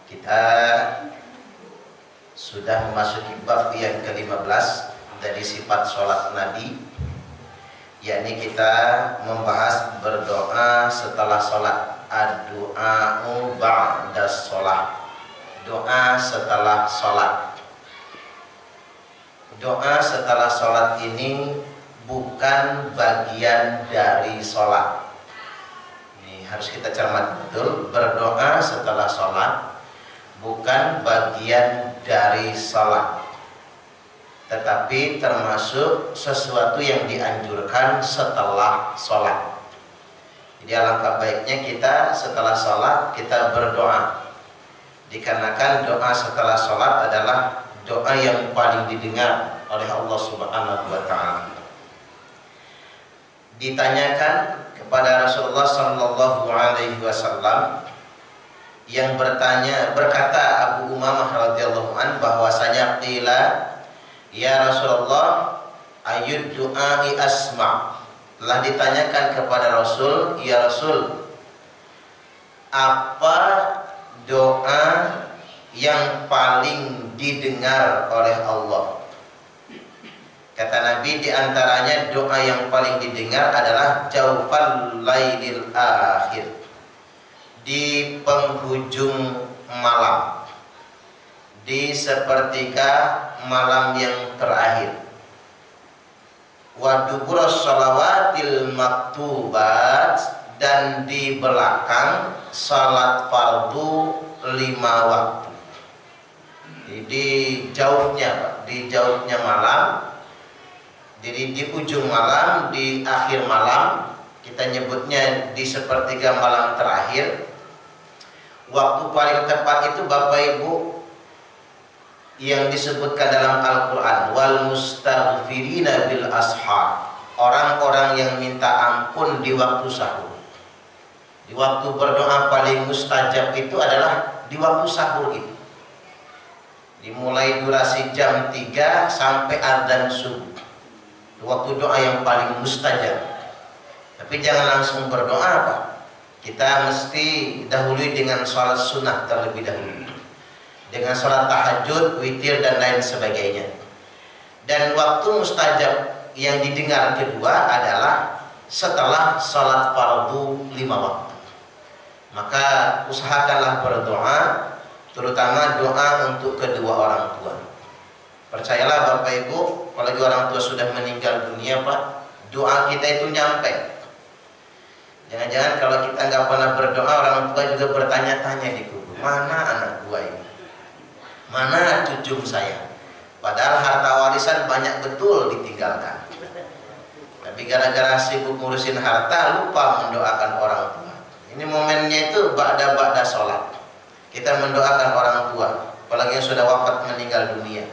Kita sudah memasuki bab yang ke-15 dari sifat sholat Nabi, yakni kita membahas berdoa setelah sholat. Ad-du'a'u ba'das sholat, doa setelah sholat. Doa setelah sholat ini bukan bagian dari sholat. Harus kita cermati betul, berdoa setelah sholat bukan bagian dari sholat, tetapi termasuk sesuatu yang dianjurkan setelah sholat. Jadi alangkah baiknya kita setelah sholat kita berdoa, dikarenakan doa setelah sholat adalah doa yang paling didengar oleh Allah Subhanahu wa Ta'ala. Ditanyakan kepada Rasulullah Sallallahu Alaihi Wasallam, yang berkata Abu Umamah radhiyallahu an bahwasanya qila ya Rasulullah ayyud du'ai asma', telah ditanyakan kepada Rasul, ya Rasul, apa doa yang paling didengar oleh Allah? Kata Nabi, diantaranya doa yang paling didengar adalah jaufal lailil akhir, di penghujung malam, di sepertiga malam yang terakhir. Wa duburos shalawatil maktubat, dan di belakang salat fardu 5 waktu. Jadi di jauhnya malam, jadi di ujung malam, di akhir malam, kita nyebutnya di sepertiga malam terakhir. Waktu paling tepat itu Bapak Ibu yang disebutkan dalam Al-Quran, wal mustaghfirina bil ashar, orang-orang yang minta ampun di waktu sahur. Di waktu berdoa paling mustajab itu adalah di waktu sahur itu, dimulai durasi jam 3 sampai adzan subuh. Waktu doa yang paling mustajab. Tapi jangan langsung berdoa, Pak. Kita mesti dahului dengan sholat sunnah terlebih dahulu, dengan sholat tahajud, witir dan lain sebagainya. Dan waktu mustajab yang didengar kedua adalah setelah sholat fardu 5 waktu. Maka usahakanlah berdoa, terutama doa untuk kedua orang tua. Percayalah Bapak Ibu, kalau orang tua sudah meninggal dunia, Pak, doa kita itu nyampe. Jangan-jangan kalau kita nggak pernah berdoa, orang tua juga bertanya-tanya di kubur, mana anak gua ini, mana cucu saya. Padahal harta warisan banyak betul ditinggalkan, tapi gara-gara sibuk ngurusin harta lupa mendoakan orang tua. Ini momennya itu ba'da sholat, kita mendoakan orang tua, apalagi yang sudah wafat meninggal dunia.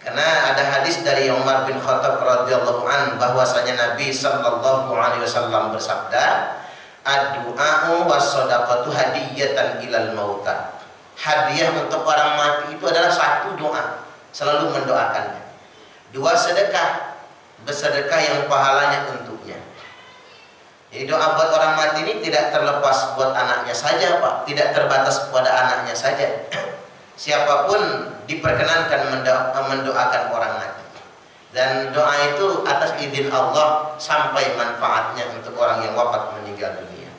Karena ada hadis dari Umar bin Khattab radhiyallahu an bahwasanya Nabi sallallahu alaihi wasallam bersabda, ad-du'a'u was-shadaqatu hadiyatan ilal mauta. Hadiah untuk orang mati itu adalah satu doa, selalu mendoakannya. 2 sedekah, bersedekah yang pahalanya untuknya. Jadi doa buat orang mati ini tidak terlepas buat anaknya saja, Pak, tidak terbatas kepada anaknya saja. Siapapun diperkenankan mendoakan orang mati, dan doa itu atas izin Allah sampai manfaatnya untuk orang yang wafat meninggal dunia.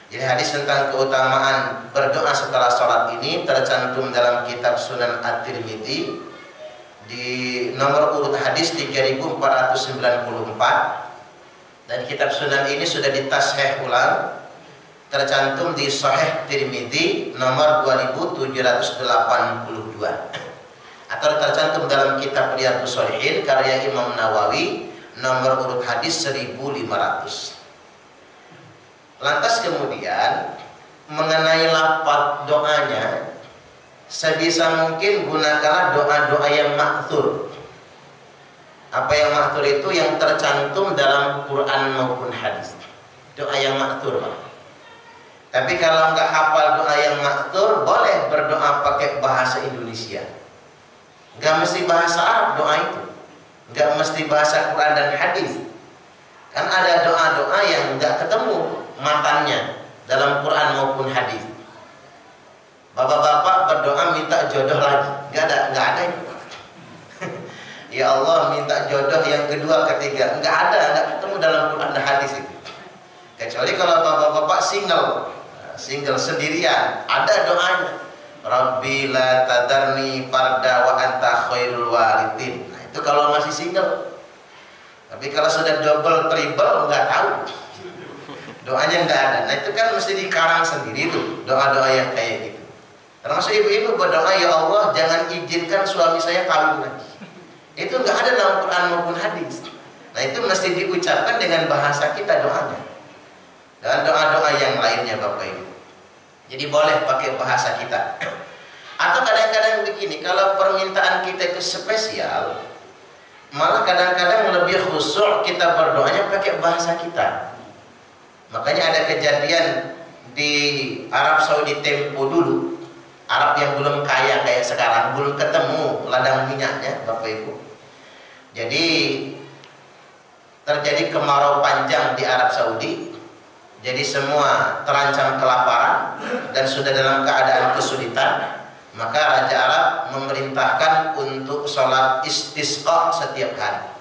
Jadi hadis tentang keutamaan berdoa setelah sholat ini tercantum dalam kitab Sunan At-Tirmidzi di nomor urut hadis 3494, dan kitab Sunan ini sudah ditasheh ulang, tercantum di Sahih Tirmidzi nomor 2782, atau tercantum dalam kitab Riyadhus Shalihin karya Imam Nawawi nomor urut hadis 1500. Lantas kemudian mengenai lafaz doanya, sebisa mungkin gunakanlah doa-doa yang ma'thur. Apa yang ma'thur itu? Yang tercantum dalam Quran maupun hadis. Doa yang ma'thur, Pak. Tapi kalau nggak hafal doa yang ma'thur, boleh berdoa pakai bahasa Indonesia. Nggak mesti bahasa Arab doa itu, nggak mesti bahasa Quran dan hadis. Kan ada doa-doa yang nggak ketemu matannya dalam Quran maupun hadis. Bapak-bapak berdoa minta jodoh lagi, nggak ada itu. Ya Allah minta jodoh yang kedua, ketiga, nggak ketemu dalam Quran dan hadis itu. Kecuali kalau bapak-bapak single sendirian, ada doanya. Rabbi la tadarni farda wa anta khairul warithin. Nah, itu kalau masih single. Tapi kalau sudah double, triple, nggak tahu. Doanya nggak ada. Nah, itu kan mesti dikarang sendiri tuh, doa-doa yang kayak gitu. Termasuk ibu-ibu berdoa, ya Allah jangan izinkan suami saya kawin lagi. Itu nggak ada dalam Quran maupun hadis. Nah, itu mesti diucapkan dengan bahasa kita doanya. Dan doa-doa yang lainnya Bapak Ibu. Jadi boleh pakai bahasa kita. Atau kadang-kadang begini, kalau permintaan kita itu spesial, malah kadang-kadang lebih khusyuk kita berdoanya pakai bahasa kita. Makanya ada kejadian di Arab Saudi tempo dulu, Arab yang belum kaya kayak sekarang, belum ketemu ladang minyaknya Bapak Ibu. Jadi terjadi kemarau panjang di Arab Saudi. Jadi semua terancam kelaparan dan sudah dalam keadaan kesulitan. Maka Raja Arab memerintahkan untuk sholat istisqa setiap hari.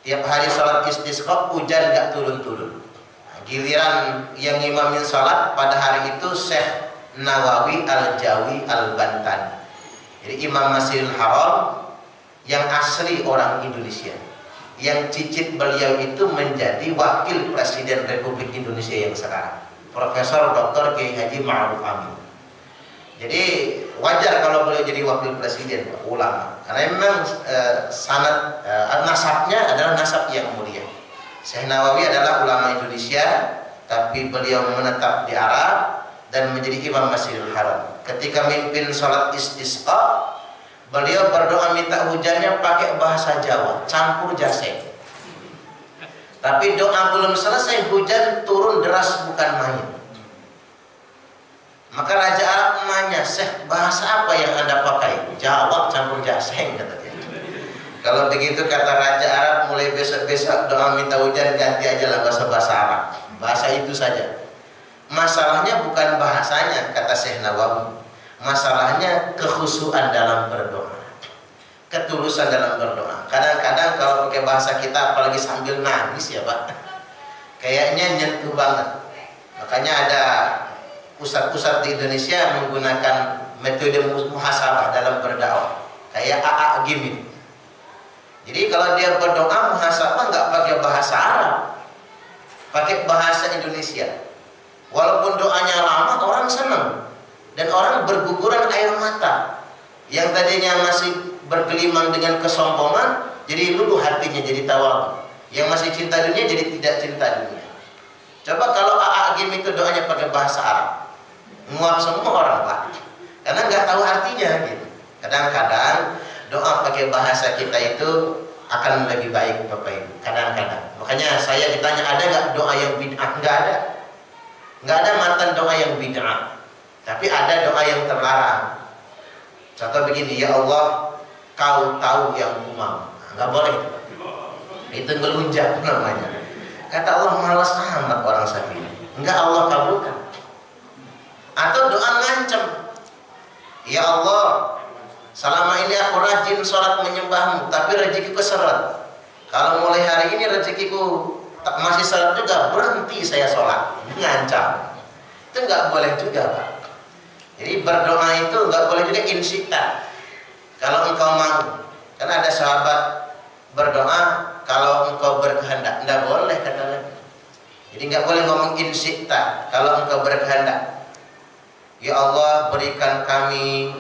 Tiap hari sholat istisqa, hujan gak turun-turun. Nah, giliran yang imamin sholat pada hari itu Syekh Nawawi Al-Jawi Al-Bantan. Jadi Imam Masjidil Haram yang asli orang Indonesia, yang cicit beliau itu menjadi wakil presiden Republik Indonesia yang sekarang, Profesor Dr. Kiai Haji Ma'ruf Amin. Jadi wajar kalau beliau jadi wakil presiden, ulama, karena memang sanad nasabnya adalah nasab yang mulia. Syekh Nawawi adalah ulama Indonesia, tapi beliau menetap di Arab dan menjadi imam Masjidil Haram. Ketika mimpin sholat istisqa, beliau berdoa minta hujannya pakai bahasa Jawa, campur jaseng. Tapi doa belum selesai, hujan turun deras bukan main. Maka Raja Arab nanya, Syekh, bahasa apa yang Anda pakai? Jawa campur jaseng, kata dia. Kalau begitu kata Raja Arab, mulai besok-besok doa minta hujan ganti aja lah bahasa Arab. Bahasa itu saja. Masalahnya bukan bahasanya, kata Syekh Nawawi. Masalahnya kekhusyuan dalam berdoa, ketulusan dalam berdoa. Kadang-kadang kalau pakai bahasa kita, apalagi sambil nangis ya Pak, kayaknya nyentuh banget. Makanya ada pusat-pusat di Indonesia menggunakan metode muhasabah dalam berdakwah, kayak AA gini. Jadi kalau dia berdoa muhasabah nggak pakai bahasa Arab, pakai bahasa Indonesia. Walaupun doanya lama, orang senang dan orang berguguran air mata. Yang tadinya masih bergelimang dengan kesombongan, jadi luluh hatinya, jadi tawadu. Yang masih cinta dunia jadi tidak cinta dunia. Coba kalau AA gini itu doanya pakai bahasa Arab, nguap semua orang Pak, karena nggak tahu artinya gitu. Kadang-kadang doa pakai bahasa kita itu akan lebih baik Bapak Ibu. Kadang-kadang. Makanya saya ditanya, ada nggak doa yang bid'ah? Nggak ada. Nggak ada mantan doa yang bid'ah. Tapi ada doa yang terlarang. Contoh begini, ya Allah, Kau tahu yang ku mau. Nggak boleh itu. Itu ngelunjak namanya. Kata Allah, malas amat orang sakit. Enggak, Allah kabulkan. Atau doa ngancem, ya Allah, selama ini aku rajin sholat menyembahmu, tapi rezekiku seret. Kalau mulai hari ini rezekiku masih seret juga, berhenti saya sholat. Ngancam. Itu nggak boleh juga Pak. Jadi berdoa itu nggak boleh juga insyikta. Kalau engkau mau, karena ada sahabat berdoa, kalau engkau berkehendak, nggak boleh kata Nabi. Jadi nggak boleh ngomong insyikta. Kalau engkau berkehendak, ya Allah berikan kami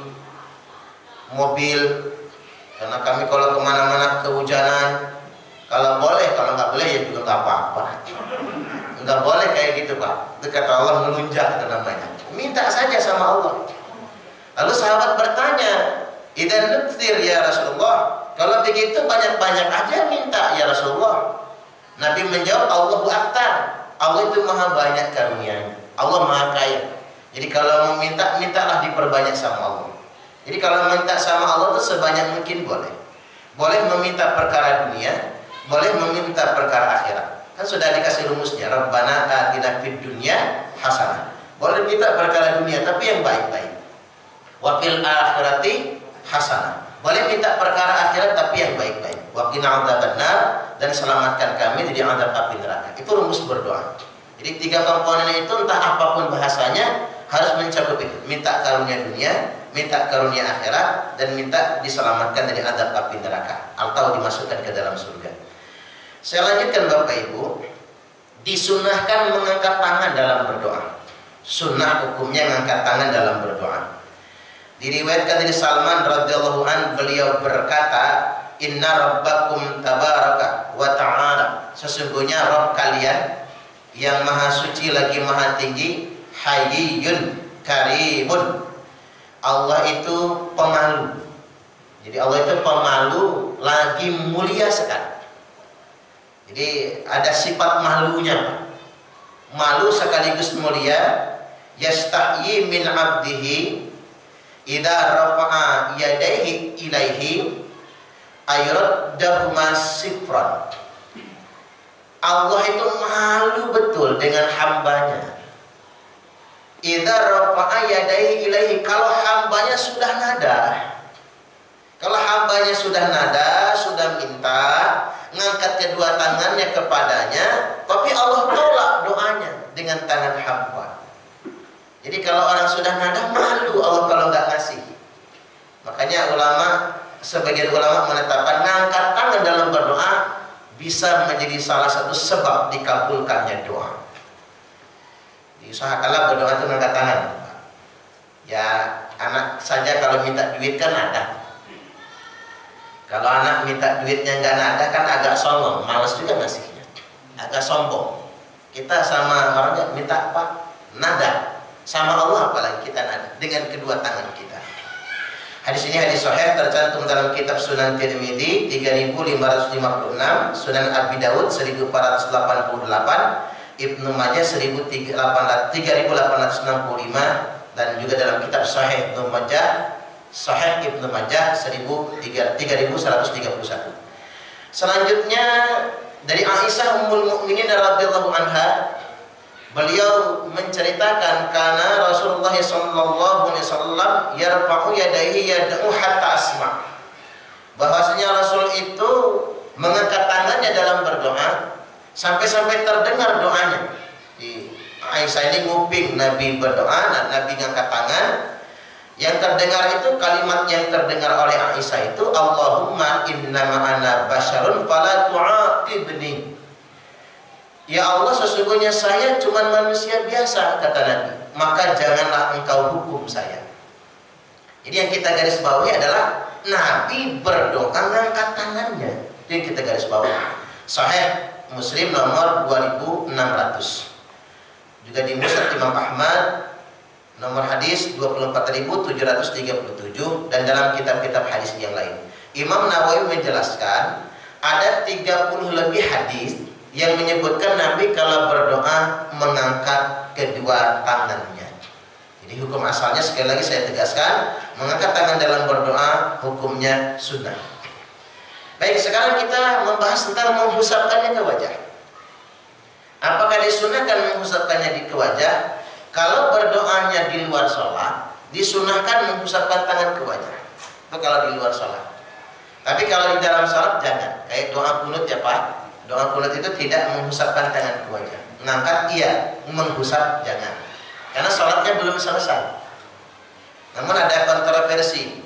mobil, karena kami kalau kemana-mana kehujanan. Kalau boleh, kalau nggak boleh ya juga nggak apa-apa. Nggak boleh kayak gitu Pak. Itu kata Allah melunjak itu namanya. Minta saja sama Allah. Lalu sahabat bertanya, idan nuktir ya Rasulullah, kalau begitu banyak-banyak aja minta ya Rasulullah. Nabi menjawab, Allahu Akbar. Allah itu maha banyak karunia-Nya. Allah maha kaya. Jadi kalau mau minta, mintalah diperbanyak sama Allah. Jadi kalau minta sama Allah itu sebanyak mungkin boleh. Boleh meminta perkara dunia, boleh meminta perkara akhirat. Kan sudah dikasih rumusnya, Rabbana atina fid dunya hasanah Boleh minta perkara dunia tapi yang baik-baik. Wa fil akhirati hasanah. Boleh minta perkara akhirat tapi yang baik-baik. Wa qina adzabannar, dan selamatkan kami dari azab api neraka. Itu rumus berdoa. Jadi 3 komponen itu entah apapun bahasanya harus mencakup itu. Minta karunia dunia, minta karunia akhirat, dan minta diselamatkan dari azab api neraka atau dimasukkan ke dalam surga. Saya lanjutkan Bapak Ibu. Disunahkan mengangkat tangan dalam berdoa. Sunnah hukumnya mengangkat tangan dalam berdoa. Diriwayatkan dari Salman radhiyallahu an, beliau berkata, "Inna rabbakum tabaraka wa ta'ala." Sesungguhnya Rabb kalian yang maha suci lagi maha tinggi, hayyun karimun. Allah itu pemalu. Jadi Allah itu pemalu lagi mulia sekali. Jadi ada sifat malunya. Malu sekaligus mulia. Yastahyi min abdihi idza rafa'a yadayhi ilaihi ayraddahuma sifran. Allah itu malu betul dengan hambanya. Idza rafa'a yadayhi ilaihi, kalau hambanya sudah nada. Kalau hambanya sudah nada, sudah minta, ngangkat kedua tangannya kepadanya, tapi Allah tolak doanya dengan tangan hamba. Jadi kalau orang sudah nada, malu Allah kalau nggak ngasih. Makanya sebagian ulama menetapkan ngangkat tangan dalam berdoa bisa menjadi salah satu sebab dikabulkannya doa. Diusahakanlah berdoa itu ngangkat tangan. Ya, anak saja kalau minta duit kan ada. Kalau anak minta duitnya nggak nada kan agak sombong, malas juga ngasihnya, agak sombong. Kita sama orangnya minta apa? Nada. Sama Allah apalagi kita nada dengan kedua tangan kita. Hadis ini hadis sahih, tercantum dalam kitab Sunan Tirmidzi 3556, Sunan Abi Daud 1488, Ibnu Majah 3865, dan juga dalam kitab Sahih Ibnu Majah, Sahih Ibnu Majah 3131. Selanjutnya dari Aisyah Ummul Mukminin radhiyallahu anha, beliau menceritakan karena Rasulullah sallallahu alaihi wasallam yarfa'u yadayhi yad'u hatta asma'. Bahwasanya Rasul itu mengangkat tangannya dalam berdoa sampai-sampai terdengar doanya. Di Aisyah ini nguping Nabi berdoa dan Nabi ngangkat tangan. Yang terdengar itu kalimat yang terdengar oleh Aisyah itu, Allahumma innama ana basyarun fala tu'aqibni. Ya Allah, sesungguhnya saya cuma manusia biasa, kata Nabi, maka janganlah engkau hukum saya. Jadi yang kita garis bawahi adalah Nabi berdoa ngangkat tangannya. Itu yang kita garis bawahi. Sahih Muslim nomor 2600. Juga di Musnad Imam Ahmad nomor hadis 24.737, dan dalam kitab-kitab hadis yang lain. Imam Nawawi menjelaskan ada 30 lebih hadis yang menyebutkan Nabi kalau berdoa mengangkat kedua tangannya. Jadi hukum asalnya, sekali lagi saya tegaskan, mengangkat tangan dalam berdoa hukumnya sunnah. Baik, sekarang kita membahas tentang menghusapkannya ke wajah. Apakah disunahkan menghusapkannya ke wajah? Kalau berdoanya di luar sholat, disunahkan menghusapkan tangan ke wajah. Itu kalau di luar sholat. Tapi kalau di dalam sholat jangan. Kayak doa kunut ya Pak. Doa kunut itu tidak menghusapkan tangan ke wajah. Mengangkat iya, menghusap jangan. Karena sholatnya belum selesai. Namun ada kontroversi,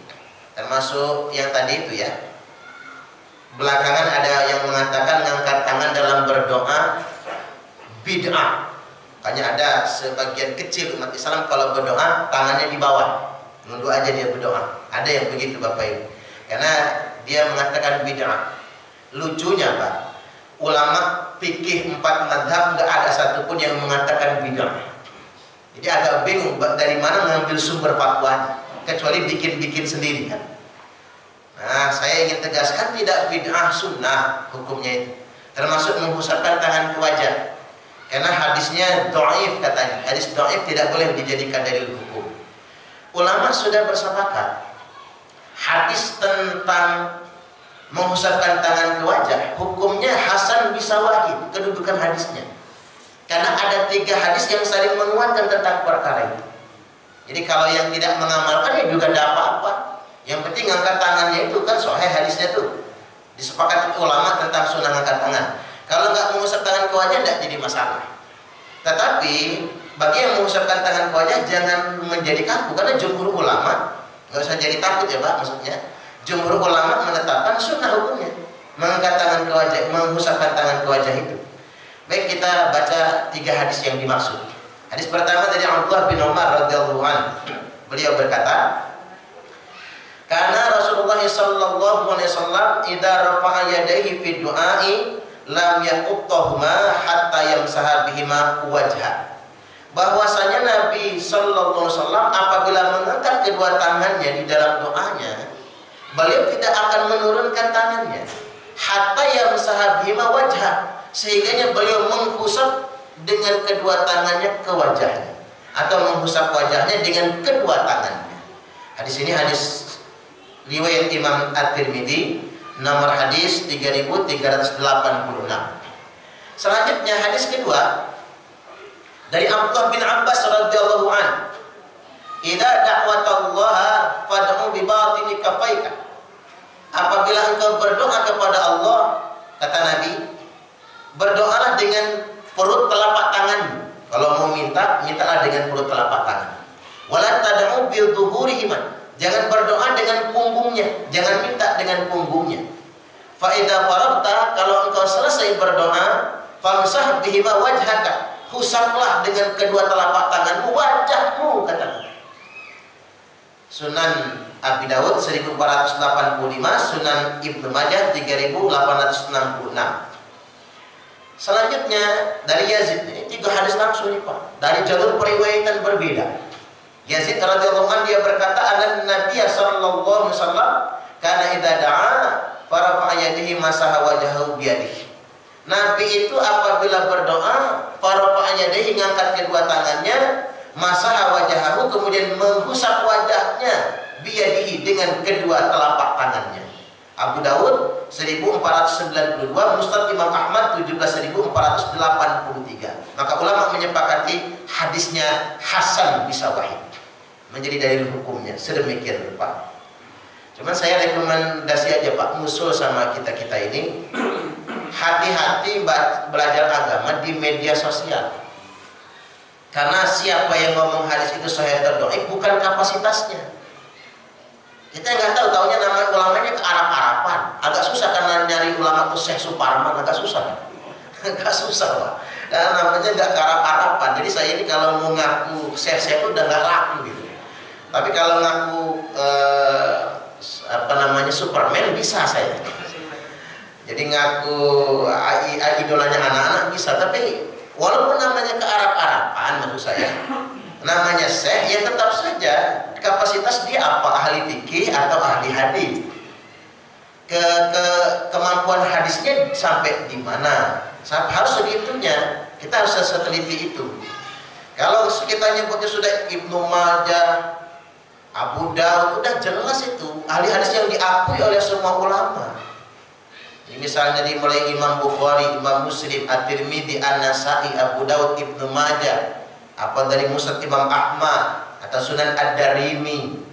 termasuk yang tadi itu ya. Belakangan ada yang mengatakan mengangkat tangan dalam berdoa bid'ah. Makanya ada sebagian kecil umat Islam kalau berdoa tangannya di bawah, nunduk aja dia berdoa. Ada yang begitu Bapak Ibu. Karena dia mengatakan bid'ah. Lucunya Pak, ulama fikih 4 mazhab nggak ada satupun yang mengatakan bid'ah. Jadi agak bingung dari mana mengambil sumber fatwanya, kecuali bikin-bikin sendiri kan. Nah, saya ingin tegaskan tidak bid'ah, sunnah hukumnya itu. Termasuk menghusapkan tangan ke wajah. Karena hadisnya dhaif katanya. Hadis dhaif tidak boleh dijadikan dalil hukum. Ulama sudah bersepakat. Hadis tentang menghusapkan tangan ke wajah hukumnya hasan bisa wahid, kedudukan hadisnya. Karena ada 3 hadis yang saling menguatkan tentang perkara itu. Jadi kalau yang tidak mengamalkan ya juga tidak apa-apa. Yang penting angkat tangannya itu kan sahih hadisnya tuh. Disepakati ulama tentang sunnah angkat tangan. Kalau nggak mengusap tangan ke wajah tidak jadi masalah. Tetapi bagi yang mengusapkan tangan ke wajah jangan menjadi kaku, karena jumhur ulama, nggak usah jadi takut ya Pak, maksudnya jumhur ulama menetapkan sunnah hukumnya mengangkat tangan ke wajah, mengusapkan tangan ke wajah itu. Baik, kita baca 3 hadis yang dimaksud. Hadis pertama dari Abdullah bin Umar radhiyallahu anhu. Beliau berkata, karena Rasulullah sallallahu alaihi wasallam idza rafa'a yadayhi fi du'ai lam yaquttahuma hatta yamsaha bihima wajha. Bahwasanya Nabi sallallahu alaihi wasallam apabila mengangkat kedua tangannya di dalam doanya, beliau tidak akan menurunkan tangannya hatta yamsaha bihima wajha, sehingga beliau menghusap dengan kedua tangannya ke wajahnya, atau menghusap wajahnya dengan kedua tangannya. Hadis ini hadis riwayat Imam At-Tirmidzi, nomor hadis 3386. Selanjutnya hadis kedua dari Abdullah bin Abbas radhiyallahu anhu, "Idza da'watallaha fad'u bi batini kafaika." Apabila engkau berdoa kepada Allah, kata Nabi, berdoalah dengan perut telapak tanganmu. Kalau mau minta, mintalah dengan perut telapak tangan. Wala tad'u bi dhuhurihima. Jangan berdoa dengan punggungnya, jangan minta dengan punggungnya. Fa idza faragta, kalau engkau selesai berdoa, famsah bihima wajhaka. Husaplah dengan kedua telapak tanganmu wajahmu, kata Nabi. Sunan Abi Dawud 1485, Sunan Ibnu Majah 3866. Selanjutnya dari Yazid, ini 3 hadis langsung nih Pak, dari jalur periwayatan berbeda. Yazid radhiyallahu anhu dia berkata, "An Nabi sallallahu alaihi wasallam kana idza da'a farafa'a yadihi masaha wajhahu biyadihi." Nabi itu apabila berdoa, farafa'a yadihi, ngangkat kedua tangannya, masaha wajhahu, kemudian menghusap wajahnya, biyadihi, dengan kedua telapak tangannya. Abu Dawud 1492, Musnad Imam Ahmad 17483. Maka ulama menyepakati hadisnya hasan bisawahid, menjadi dalil hukumnya. Sedemikian Pak. Cuman saya rekomendasi aja Pak, musul sama kita-kita ini hati-hati belajar agama di media sosial. Karena siapa yang ngomong hadis itu sahih atau dhaif bukan kapasitasnya. Kita nggak tahu, taunya nama ulamanya ke Arab-Araban. Agak susah karena nyari ulama itu Syekh Suparman, agak susah. Agak susah Pak. Dan namanya nggak ke Arab-Araban. Jadi saya ini kalau mau ngaku Syekh itu udah nggak laku gitu. Tapi kalau ngaku Superman bisa saya. Jadi ngaku idolanya anak-anak bisa. Tapi walaupun namanya ke Arab-Araban, maksud saya, namanya Syekh, ya tetap saja kapasitas dia apa, ahli fikih atau ahli hadis. Kemampuan hadisnya sampai di mana? Harus segitunya. Kita harus seteliti itu. Kalau kita nyebutnya sudah Ibnu Majah, Abu Dawud, udah jelas itu ahli hadis yang diakui oleh semua ulama. Jadi misalnya mulai Imam Bukhari, Imam Muslim, At-Tirmidzi, An-Nasa'i, Abu Dawud, Ibnu Majah, apa dari Musnad Imam Ahmad atau Sunan Ad-Darimi,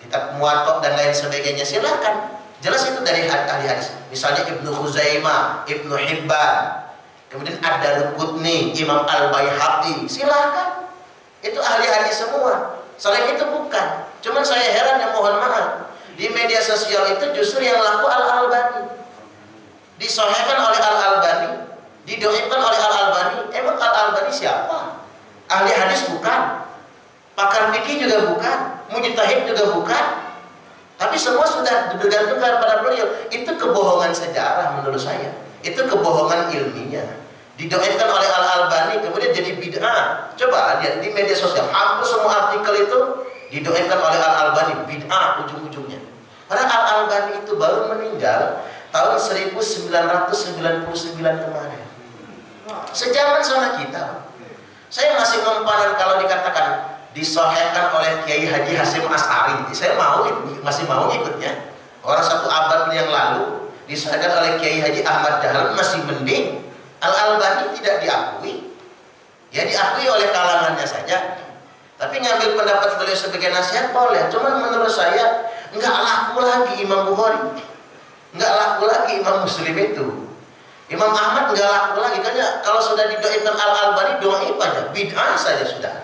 kitab Muwatta dan lain sebagainya, silakan. Jelas itu dari ahli hadis. Misalnya Ibnu Khuzaimah, Ibnu Hibban, kemudian Ad-Darqutni, Imam Al-Baihaqi, silakan. Itu ahli hadis semua. Selain itu bukan. Cuman saya heran, ya mohon maaf, di media sosial itu justru yang laku Al-Albani. Disahihkan oleh Al-Albani, didoakan oleh Al-Albani. Emang Al-Albani siapa? Ahli hadis bukan, pakar fikih juga bukan, mujtahid juga bukan. Tapi semua sudah bergantung kepada beliau. Itu kebohongan sejarah menurut saya. Itu kebohongan ilmiah. Didoakan oleh Al-Albani kemudian jadi bid'ah. Coba lihat di media sosial, hampir semua artikel itu didoakan oleh Al-Albani, bid'ah ujung-ujungnya. Karena Al-Albani itu baru meninggal tahun 1999 kemarin. Sejaman sama kita. Saya masih mempanan kalau dikatakan disahihkan oleh Kiai Haji Hasyim Asy'ari. Saya masih mau ikutnya. Orang 1 abad yang lalu disahihkan oleh Kiai Haji Ahmad Dahlan masih mending. Al-Albani tidak diakui, ya diakui oleh kalangannya saja. Tapi ngambil pendapat beliau sebagai nasihat boleh. Cuman menurut saya nggak laku lagi Imam Bukhari, nggak laku lagi Imam Muslim itu. Imam Ahmad nggak laku lagi, karena kalau sudah didoakan Al-Albani doa aja, bid'ah saja sudah.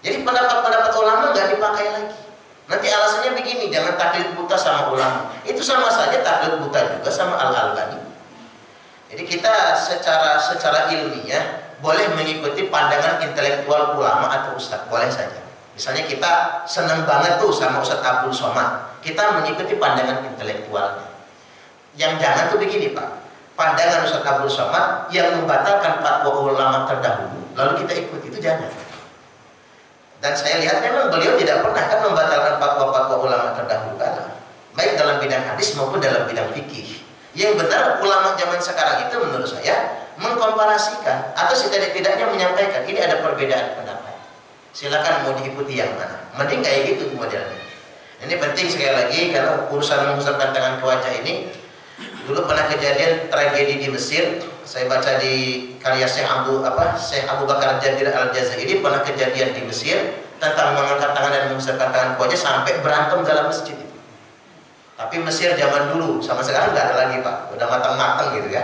Jadi pendapat-pendapat ulama nggak dipakai lagi. Nanti alasannya begini, jangan taklid buta sama ulama. Itu sama saja taklid buta juga sama Al-Albani. Jadi kita secara ilmiah boleh mengikuti pandangan intelektual ulama atau ustadz, boleh saja. Misalnya kita senang banget tuh sama Ustadz Abdul Somad, kita mengikuti pandangan intelektualnya. Yang jangan tuh begini Pak, pandangan Ustadz Abdul Somad yang membatalkan fatwa ulama terdahulu, lalu kita ikuti, itu jangan. Dan saya lihat memang beliau tidak pernah kan membatalkan fatwa-fatwa ulama terdahulu kala, baik dalam bidang hadis maupun dalam bidang fikih. Yang benar ulama zaman sekarang itu menurut saya mengkomparasikan atau setidak-tidaknya menyampaikan ini ada perbedaan pendapat. Silakan mau diikuti yang mana. Mending kayak gitu modelnya. Ini penting sekali lagi karena urusan mengusapkan tangan ke wajah ini. Dulu pernah kejadian tragedi di Mesir. Saya baca di karya Syekh Abu Bakar Jabir Al-Jazairi, pernah kejadian di Mesir tentang mengangkat tangan dan mengusapkan tangan ke wajah sampai berantem dalam masjid itu. Tapi Mesir zaman dulu sama sekarang nggak ada lagi Pak, udah matang-matang gitu ya.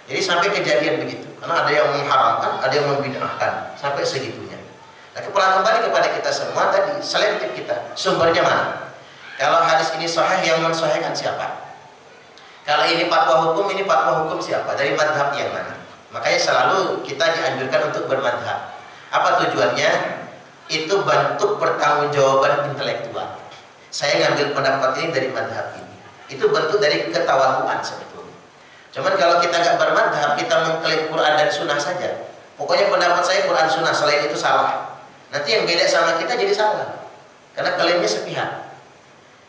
Jadi sampai kejadian begitu, karena ada yang mengharamkan, ada yang membid'ahkan, sampai segitunya. Nah, kembali kepada kita semua tadi, selektif kita, sumbernya mana? Kalau hadis ini sahih, yang mensahihkan siapa? Kalau ini fatwa hukum siapa? Dari madhab yang mana? Makanya selalu kita dianjurkan untuk bermadhab. Apa tujuannya? Itu bentuk pertanggungjawaban intelektual. Saya ngambil pendapat ini dari madhab ini. Itu bentuk dari ketawaduan sebetulnya. Cuman kalau kita nggak bermadhab, kita mengklaim Quran dan Sunnah saja. Pokoknya pendapat saya Quran Sunnah, selain itu salah. Nanti yang beda sama kita jadi salah. Karena klaimnya sepihak.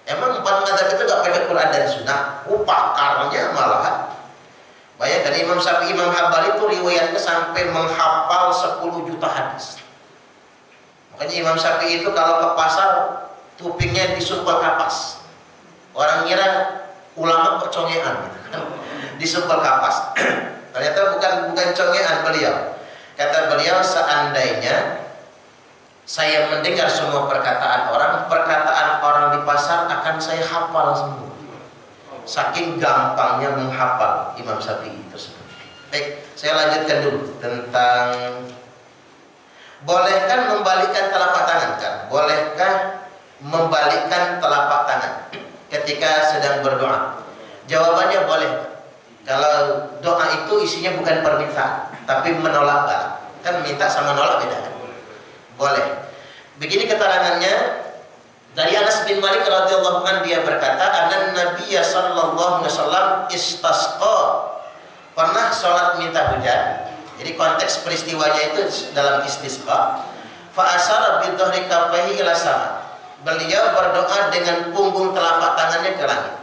Emang 4 madhab itu nggak pakai Quran dan Sunnah? Pakarnya malahan. Bayangkan Imam Syafi'i, Imam Hambali itu riwayatnya sampai menghafal 10 juta hadis. Makanya Imam Syafi'i itu kalau ke pasar kupingnya disumpal kapas. Orang kira ulama percongean gitu kan. Disumpal kapas. Ternyata bukan congean beliau. Kata beliau, seandainya saya mendengar semua perkataan orang di pasar akan saya hafal semua. Saking gampangnya menghafal Imam Syafi'i tersebut. Baik, saya lanjutkan dulu tentang bolehkah membalikkan telapak tangan kan? Bolehkah membalikkan telapak tangan ketika sedang berdoa? Jawabannya boleh. Kalau doa itu isinya bukan permintaan, tapi menolak bala. Kan minta sama nolak beda kan? Boleh. Begini keterangannya dari Anas bin Malik radhiyallahu anhu, dia berkata, "Anna Nabiyya sallallahu alaihi wasallam istasqa." Pernah sholat minta hujan. Jadi konteks peristiwanya itu dalam istisqa. Fa asyara bi dhahri kaffaihi ila sama. Beliau berdoa dengan punggung telapak tangannya ke langit.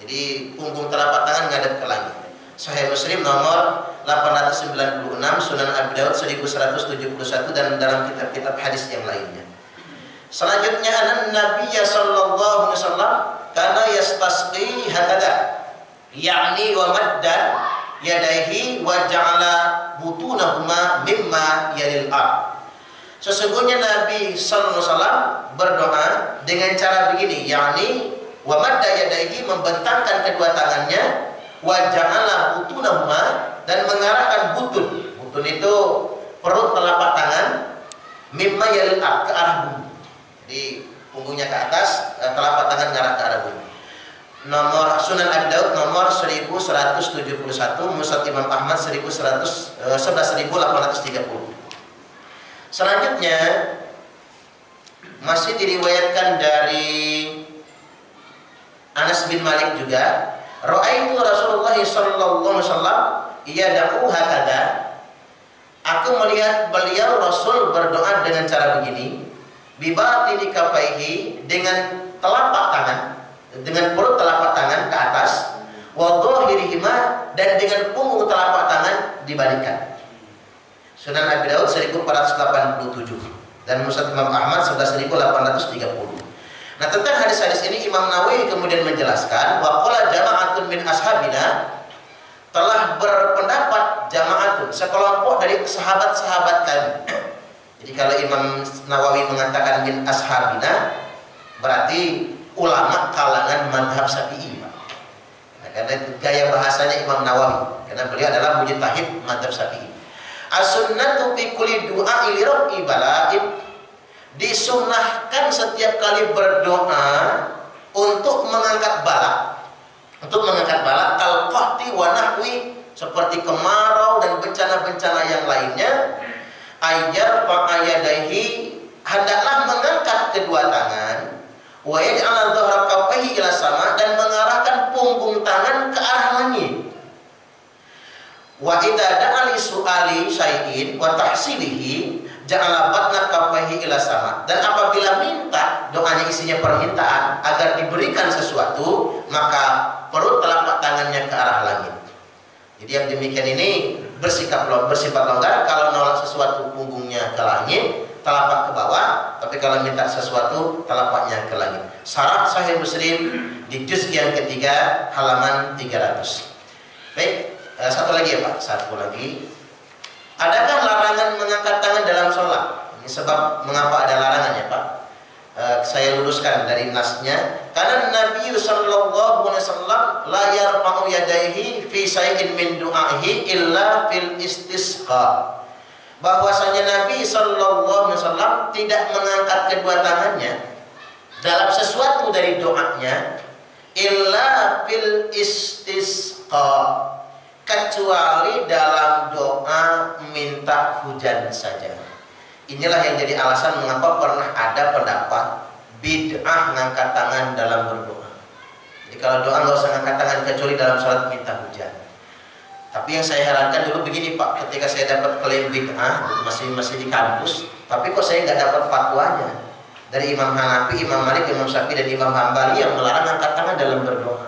Jadi punggung telapak tangan ngadep ke langit. Sahih Muslim nomor 896, Sunan Abi Daud 1171 dan dalam kitab-kitab hadis yang lainnya. Selanjutnya Nabi sallallahu alaihi wasallam kana yastasqi hakada, yakni wa maddan yadaihi wa ja'ala butunahuma mimma yalil ard. Sesungguhnya Nabi sallallahu alaihi wasallam berdoa dengan cara begini, yakni wa madda yadaihi, membentangkan kedua tangannya, wa ja'ala butunahuma, dan mengarahkan butun. Butun itu perut telapak tangan, mimma yalil ard, ke arah bumi. Jadi punggungnya ke atas, telapak tangan mengarah ke arah bumi. Nomor Sunan Abi Daud nomor 1171, Musnad Imam Ahmad 11.830. Selanjutnya masih diriwayatkan dari Anas bin Malik juga, ra'aitu Rasulullah sallallahu alaihi wasallam yad'u hakada. Aku melihat beliau Rasul berdoa dengan cara begini, bibatini kafaihi, dengan telapak tangan, dengan perut telapak tangan ke atas, wa dhahirihima, dan dengan punggung telapak tangan dibalikkan. Sunan Abi Daud 1487 dan Musnad Imam Ahmad 11.830. Nah, tentang hadis-hadis ini Imam Nawawi kemudian menjelaskan wa qala jama'atun min ashabina, telah berpendapat jama'atun, sekelompok dari sahabat-sahabat kami. Jadi kalau Imam Nawawi mengatakan min ashabina, berarti ulama kalangan madhab Syafi'i. Nah, karena gaya bahasanya Imam Nawawi, karena beliau adalah mujtahid madhab Syafi'i. As-sunnatu fi kulli du'a li rabbi bala'id, disunnahkan setiap kali berdoa untuk mengangkat bala. Untuk mengangkat bala al-qahti wa nahwi, seperti kemarau dan bencana-bencana yang lainnya. Ayyar fa'ayadaihi, hendaklah mengangkat kedua tangan, wa yaj'al dhahra kaffaihi ila sama, dan mengarahkan punggung tangan ke arah langit. Wa idza da'a li su'ali syai'in wa tahsilihi ja'ala batna kaffaihi ila sama, dan apabila minta, doanya isinya permintaan agar diberikan sesuatu, maka perut telapak tangannya ke arah langit. Jadi yang demikian ini bersifat longgar. Kalau nolak sesuatu punggungnya ke langit, telapak ke bawah. Tapi kalau minta sesuatu, telapaknya ke langit. Syarah Sahih Muslim di juz yang ketiga halaman 300. Baik, satu lagi ya Pak. Satu lagi. Adakah larangan mengangkat tangan dalam sholat? Ini sebab mengapa ada larangan ya Pak. Saya luruskan dari nasnya. Karena Nabi sallallahu alaihi wasallam la yarfa'u yadayhi fi shay'in min du'aihi illa fil istisqa. Bahwasanya Nabi sallallahu alaihi wasallam tidak mengangkat kedua tangannya dalam sesuatu dari doanya illa fil istisqa, kecuali dalam doa minta hujan saja. Inilah yang jadi alasan mengapa pernah ada pendapat bid'ah ngangkat tangan dalam berdoa. Jadi kalau doa nggak usah ngangkat tangan kecuali dalam sholat minta hujan. Tapi yang saya herankan dulu begini Pak, ketika saya dapat klaim bid'ah masih di kampus, tapi kok saya nggak dapat fatwanya dari Imam Hanafi, Imam Malik, Imam Syafi'i, dan Imam Hambali yang melarang ngangkat tangan dalam berdoa.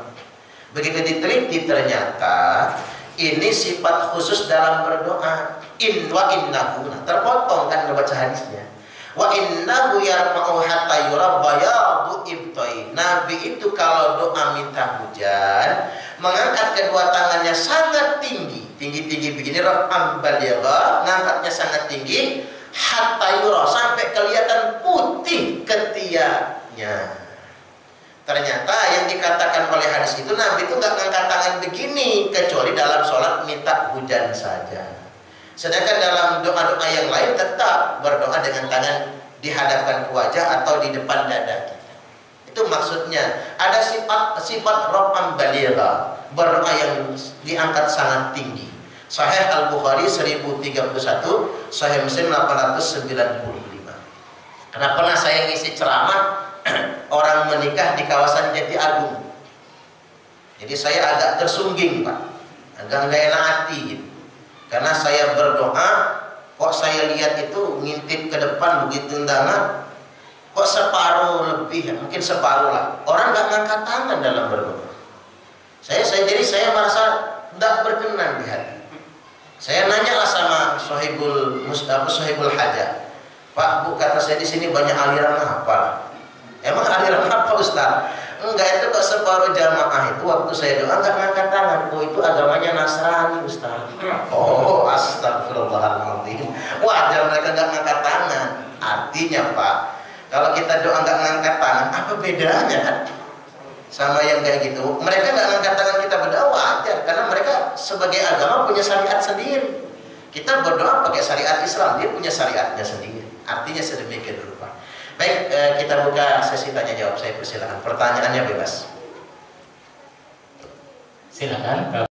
Begitu diteliti ternyata ini sifat khusus dalam berdoa. Wa innahu, terpotong kan baca hadisnya. Wa innahu yarfa'u hatta yura bayadu ibtai. Nabi itu kalau doa minta hujan, mengangkat kedua tangannya sangat tinggi, tinggi begini, raf'an baligha, ngangkatnya sangat tinggi, hatta yura, sampai kelihatan putih ketiaknya. Ternyata yang dikatakan oleh hadis itu, Nabi itu nggak ngangkat tangan begini kecuali dalam sholat minta hujan saja. Sedangkan dalam doa-doa yang lain tetap berdoa dengan tangan dihadapkan ke wajah atau di depan dada kita. Itu maksudnya ada sifat raf'an baligha, berdoa yang diangkat sangat tinggi. Sahih Al-Bukhari 1031, Sahih Muslim 895. Karena pernah saya ngisi ceramah orang menikah di kawasan Jati Agung. Jadi saya agak tersungging Pak, agak nggak enak hati gitu. Karena saya berdoa, kok saya lihat itu ngintip ke depan begitu undangan, kok separuh lebih, mungkin separuh lah. Orang nggak ngangkat tangan dalam berdoa. Jadi saya merasa tidak berkenan di hati. Saya nanya lah sama Sohibul Hajah, Pak Bu, kata saya di sini banyak aliran apa? Emang aliran apa Ustaz? Enggak, itu kok separuh jamaah itu waktu saya doa enggak ngangkat tangan. Oh, itu agamanya Nasrani Ustaz. Oh, astagfirullahaladzim. Wajar mereka enggak ngangkat tangan. Artinya Pak, kalau kita doa enggak ngangkat tangan, apa bedanya kan? Sama yang kayak gitu. Mereka enggak ngangkat tangan, kita berdoa wajar, karena mereka sebagai agama punya syariat sendiri. Kita berdoa pakai syariat Islam, dia punya syariatnya sendiri. Artinya sedemikian dulu Pak. Baik, kita buka sesi tanya jawab. Saya persilakan. Pertanyaannya bebas. Silakan.